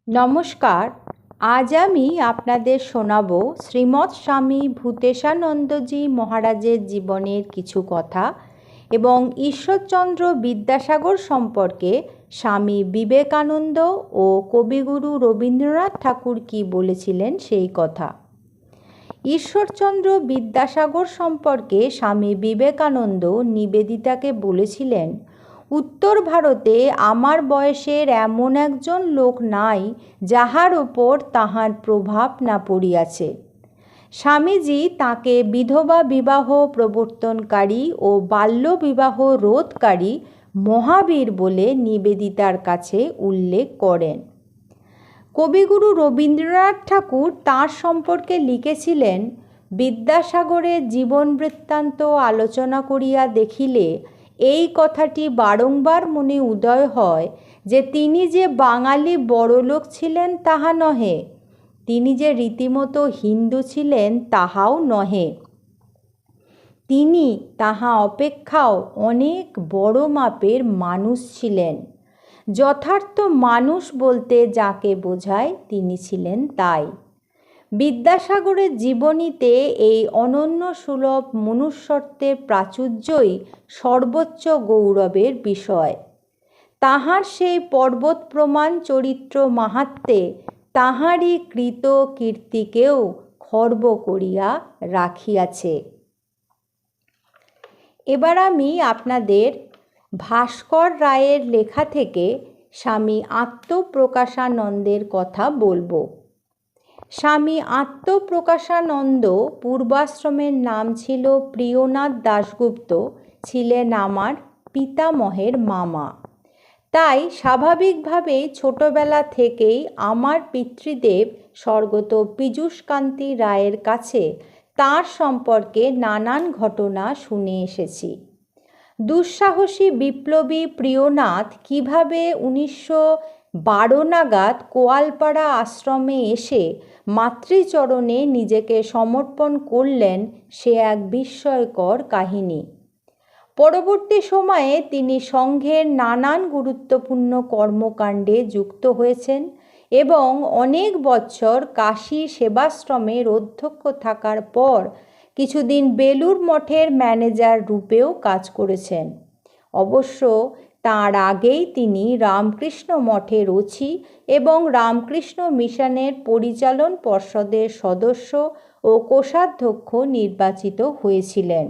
নমস্কার। আজ আমি আপনাদের শোনাব শ্রীমৎ স্বামী ভূতেশানন্দজি মহারাজের জীবনের কিছু কথা এবং ঈশ্বরচন্দ্র বিদ্যাসাগর সম্পর্কে স্বামী বিবেকানন্দ ও কবিগুরু রবীন্দ্রনাথ ঠাকুর কী বলেছিলেন সেই কথা। ঈশ্বরচন্দ্র বিদ্যাসাগর সম্পর্কে স্বামী বিবেকানন্দ নিবেদিতাকে বলেছিলেন, উত্তর ভারতে আমার বয়সের এমন একজন লোক নাই যাহার ওপর তাহার প্রভাব না পড়িয়াছে। স্বামীজি তাকে বিধবা বিবাহ প্রবর্তনকারী ও বাল্য বিবাহ রোধকারী মহাবীর বলে নিবেদিতার কাছে উল্লেখ করেন। কবিগুরু রবীন্দ্রনাথ ঠাকুর তাঁর সম্পর্কে লিখেছিলেন, বিদ্যাসাগরের জীবন বৃত্তান্ত আলোচনা করিয়া দেখিলে এই কথাটি বারংবার মনে উদয় হয় যে তিনি যে বাঙালি বড়লোক ছিলেন তাহা নহে, তিনি যে রীতিমতো হিন্দু ছিলেন তাহাও নহে, তিনি তাহা অপেক্ষাও অনেক বড় মাপের মানুষ ছিলেন। যথার্থ মানুষ বলতে যাকে বোঝায় তিনি ছিলেন তাই। বিদ্যাসাগরের জীবনীতে এই অনন্য সুলভ মনুষ্যত্বের প্রাচুর্যই সর্বোচ্চ গৌরবের বিষয়। তাহার সেই পর্বত প্রমাণ চরিত্র মাহাত্ম্যে তাহারই কৃত কীর্তিকেও খর্ব করিয়া রাখিয়াছে। এবার আমি আপনাদের ভাস্কর রায়ের লেখা থেকে স্বামী আত্মপ্রকাশানন্দের কথা বলবো। স্বামী আত্মপ্রকাশানন্দ পূর্বাশ্রমের নাম ছিল প্রিয়নাথ দাশগুপ্ত, ছিলেন আমার পিতামহের মামা। তাই স্বাভাবিকভাবেই ছোটবেলা থেকেই আমার পিতৃদেব স্বর্গত পীযূষকান্তি রায়ের কাছে তাঁর সম্পর্কে নানান ঘটনা শুনে এসেছি। দুঃসাহসী বিপ্লবী প্রিয়নাথ কিভাবে 1912 নাগাদ কোয়ালপাড়া আশ্রমে এসে মাতৃচরণে নিজেকে সমর্পণ করলেন সে এক বিস্ময়কর কাহিনী। পরবর্তী সময়ে তিনি সংঘের নানান গুরুত্বপূর্ণ কর্মকাণ্ডে যুক্ত হয়েছেন এবং অনেক বছর কাশী সেবাশ্রমের অধ্যক্ষ থাকার পর কিছুদিন বেলুর মঠের ম্যানেজার রূপেও কাজ করেছেন। অবশ্য তার আগেই তিনি রামকৃষ্ণ মঠের ওছি এবং রামকৃষ্ণ মিশনের পরিচালন পর্ষদের সদস্য ও কোষাধ্যক্ষ নির্বাচিত হয়েছিলেন।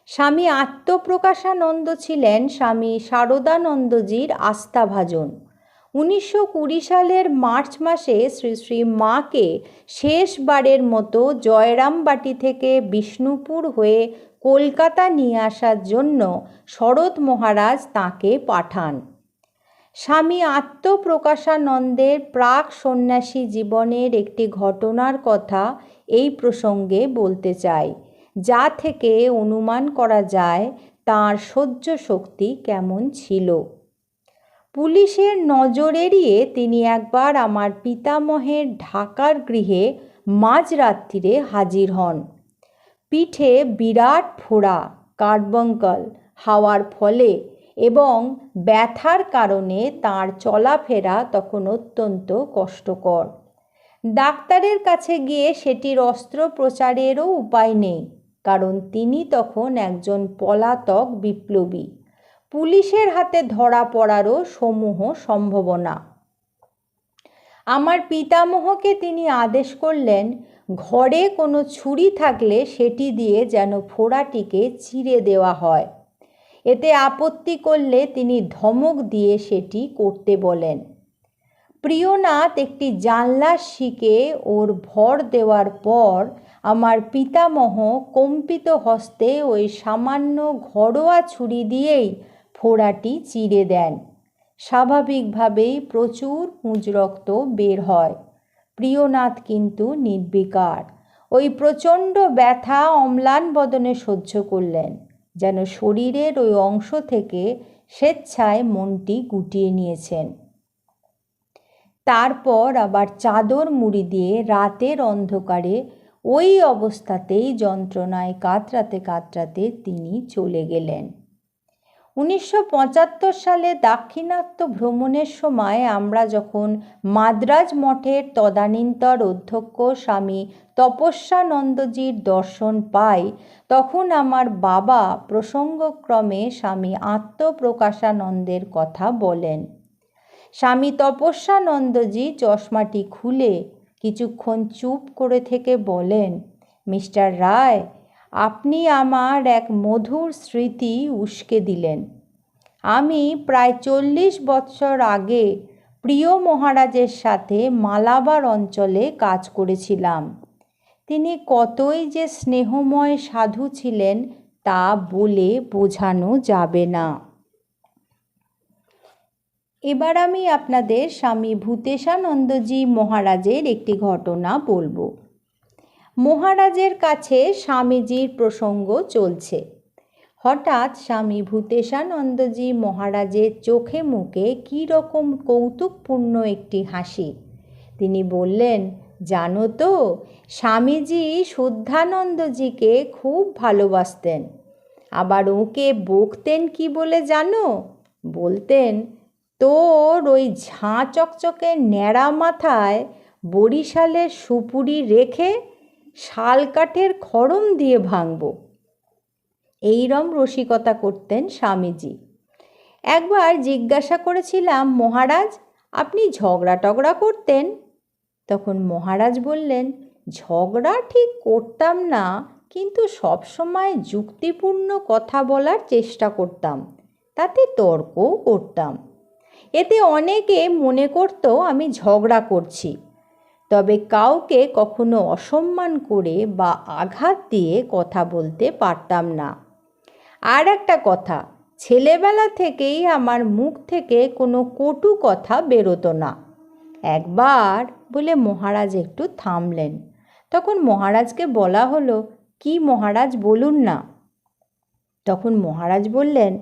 স্বামী আত্মপ্রকাশানন্দ ছিলেন স্বামী শারদানন্দজির আস্থাভাজন। 1920 সালের মার্চ মাসে শ্রী শ্রী মাকে শেষবারের মতো জয়রামবাটি থেকে বিষ্ণুপুর হয়ে কলকাতা নিয়ে আসার জন্য শরৎ মহারাজ তাঁকে পাঠান। স্বামী আত্মপ্রকাশানন্দের প্রাক সন্ন্যাসী জীবনের একটি ঘটনার কথা এই প্রসঙ্গে বলতে চাই, যা থেকে অনুমান করা যায় তাঁর সহ্য শক্তি কেমন ছিল। পুলিশের নজর এড়িয়ে তিনি একবার আমার পিতামহের ঢাকার গৃহে মাঝরাত্রিরে হাজির হন। পিঠে বিরাট ফোড়া, কার্বঙ্কল হওয়ার ফলে এবং ব্যথার কারণে তাঁর চলাফেরা তখন অত্যন্ত কষ্টকর। ডাক্তারের কাছে গিয়ে সেটির অস্ত্রোপচারেরও উপায় নেই, কারণ তিনি তখন একজন পলাতক বিপ্লবী। পুলিশের হাতে ধরা পড়ারও সমূহ সম্ভাবনা। আমার পিতামহকে তিনি আদেশ করলেন, ঘরে কোনো ছুরি থাকলে সেটি দিয়ে যেন ফোড়াটিকে চিরে দেওয়া হয়। এতে আপত্তি করলে তিনি ধমক দিয়ে সেটি করতে বলেন। প্রিয়নাথ একটি জানলার শিকে ওর ভর দেওয়ার পর আমার পিতামহ কম্পিত হস্তে ওই সামান্য ঘরোয়া ছুরি দিয়েই ফোড়াটি চিরে দেন। স্বাভাবিকভাবেই প্রচুর পুঁজরক্ত বের হয়। প্রিয়নাথ কিন্তু নির্বিকার। ওই প্রচণ্ড ব্যথা অম্লান বদনে সহ্য করলেন, যেন শরীরের ওই অংশ থেকে স্বেচ্ছায় মনটি গুটিয়ে নিয়েছেন। তারপর আবার চাদর মুড়ি দিয়ে রাতের অন্ধকারে ওই অবস্থাতেই যন্ত্রণায় কাতরাতে কাতরাতে তিনি চলে গেলেন। 1975 সালে দাক্ষিণাত্য ভ্রমণের সময় আমরা যখন মাদ্রাজ মঠের তদানীন্তন অধ্যক্ষ স্বামী তপস্যানন্দজির দর্শন পাই, তখন আমার বাবা প্রসঙ্গক্রমে স্বামী আত্মপ্রকাশানন্দের কথা বলেন। স্বামী তপস্যানন্দজি চশমাটি খুলে কিছুক্ষণ চুপ করে থেকে বলেন, মিস্টার রায়, আপনি আমার এক মধুর স্মৃতি উস্কে দিলেন। আমি প্রায় 40 বৎসর আগে প্রিয় মহারাজের সাথে মালাবার অঞ্চলে কাজ করেছিলাম। তিনি কতই যে স্নেহময় সাধু ছিলেন তা বলে বোঝানো যাবে না। এবার আমি আপনাদের স্বামী ভূতেশানন্দজি মহারাজের একটি ঘটনা বলবো। মহারাজের কাছে স্বামীজির প্রসঙ্গ চলছে। হঠাৎ স্বামী ভূতেশানন্দজি মহারাজের চোখে মুখে কী রকম কৌতুকপূর্ণ একটি হাসি। তিনি বললেন, জানো তো, স্বামীজি শুদ্ধানন্দজিকে খুব ভালোবাসতেন। আবার ওকে বকতেন কি বলে জানো? বলতেন, তোর ওই ঝাঁ চকচকে ন্যাড়া মাথায় বরিশালের সুপুরি রেখে শালকাঠের খড়ম দিয়ে ভাঙব। এইরম রসিকতা করতেন স্বামীজি। একবার জিজ্ঞাসা করেছিলাম, মহারাজ, আপনি ঝগড়া টগড়া করতেন? তখন মহারাজ বললেন, ঝগড়া ঠিক করতাম না, কিন্তু সবসময় যুক্তিপূর্ণ কথা বলার চেষ্টা করতাম, তাতে তর্কও করতাম। এতে অনেকে মনে করত আমি ঝগড়া করছি, তবে কাউকে কখনো অসম্মান করে বা আঘাত দিয়ে কথা বলতে পারতাম না। আর একটা কথা, ছেলেবেলা থেকেই আমার মুখ থেকে কোনো কটু কথা বেরোতো না। একবার বলে মহারাজ একটু থামলেন। তখন মহারাজকে বলা হলো, কি মহারাজ, বলুন না। তখন মহারাজ বললেন,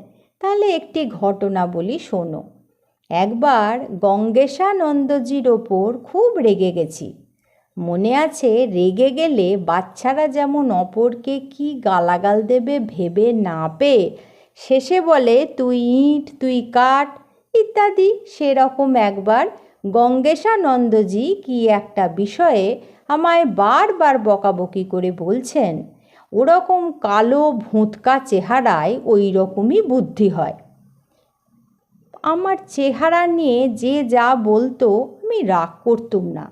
তাহলে একটি ঘটনা বলি, শোনো। একবার গঙ্গেশানন্দজির ওপর খুব রেগে গেছি। মনে আছে, রেগে গেলে বাচ্চারা যেমন অপরকে কি গালাগাল দেবে ভেবে না পেয়ে শেষে বলে, তুই ইট, তুই কাঠ ইত্যাদি, সেরকম একবার গঙ্গেশানন্দজি কি একটা বিষয়ে আমায় বারবার বকাবকি করে বলছেন, ওরকম কালো ভুঁতকা চেহারায় ওই রকমই বুদ্ধি হয়। আমার চেহারা নিয়ে যে যা বলতো আমি রাগ করতুম না।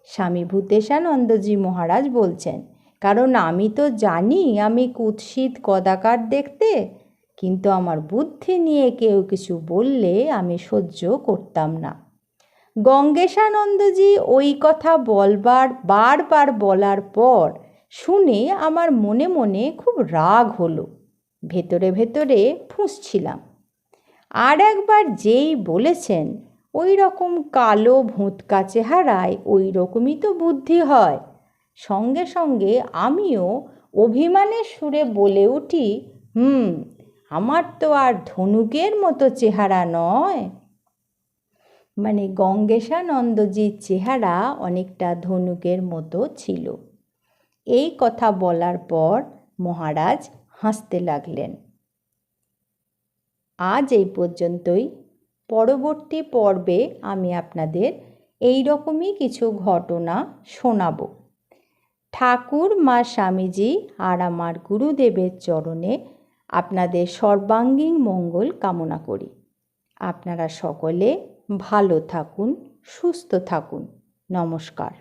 স্বামী ভূতেশানন্দজি মহারাজ বলছেন, কারণ আমি তো জানি আমি কুৎসিত কদাকার দেখতে, কিন্তু আমার বুদ্ধি নিয়ে কেউ কিছু বললে আমি সহ্য করতাম না। গঙ্গেশানন্দজি ওই কথা বারবার বলার পর শুনে আমার মনে মনে খুব রাগ হলো, ভেতরে ভেতরে ফুঁসছিলাম। আর একবার যেই বলেছেন, ওই রকম কালো ভুঁতকা চেহারায় ওই রকমই তো বুদ্ধি হয়, সঙ্গে সঙ্গে আমিও অভিমানের সুরে বলে উঠি, আমার তো আর ধনুকের মতো চেহারা নয়। মানে গঙ্গেশানন্দজির চেহারা অনেকটা ধনুকের মতো ছিল। এই কথা বলার পর মহারাজ হাসতে লাগলেন। আজ এই পর্যন্তই। পরবর্তী পর্বে আমি আপনাদের এই রকমই কিছু ঘটনা শোনাব। ঠাকুর মা স্বামীজি আর আমার গুরুদেবের চরণে আপনাদের সর্বাঙ্গীন মঙ্গল কামনা করি। আপনারা সকলে ভালো থাকুন, সুস্থ থাকুন। নমস্কার।